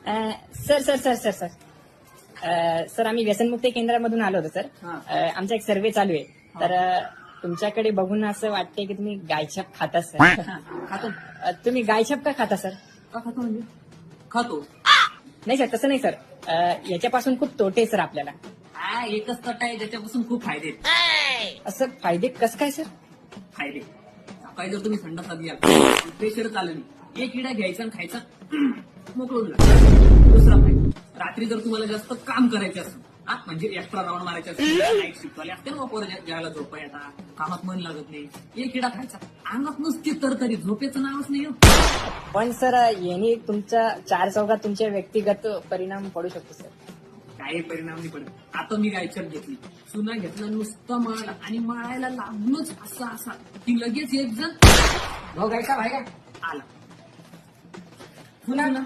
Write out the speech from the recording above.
Sir sir sir sir sir sir आम्ही व्यसनमुक्ती केंद्रामधून आलो होतो सर. आमचा एक सर्वे चालू आहे. तर तुमच्याकडे बघून असं वाटतंय की तुम्ही गायछाप खाता सर. खातो तुम्ही गायछाप का खाता सर? का खातो म्हणजे खातो. नाही सर, तसं नाही सर. याच्यापासून खूप तोटे आहे सर आपल्याला. हा एकच तट आहे ज्याच्यापासून खूप फायदे आहेत. असं फायदे कसं काय सर? फायदे सकाळी जर तुम्ही संडासात घ्या प्रेशर चाललं नाही, एक इडा घ्यायचा आणि खायचा मोकळून जा. दुसरा फायदा, रात्री जर तुम्हाला जास्त काम करायचं असेल म्हणजे एक्स्ट्रा राऊंड मारायचे असेल, नाईट शिफ्टवाले असते ना पोरं ज्याला झोप येतात, कामात मन लागत नाही, एक इडा खायचा, अंगात नुसती तरतरी, झोपेचं नावच नाही. पण सर यांनी तुमच्या चार चौकात तुमच्या व्यक्तिगत परिणाम पडू शकतो सर. काही परिणाम नाही पडत. आता मी गायछाप घेतली, चुना घेतला, नुसता मळला आणि मळायला लागूनच असा असा की लगेच एक जण भाऊ गायछाप आहे का आला. पुन्हा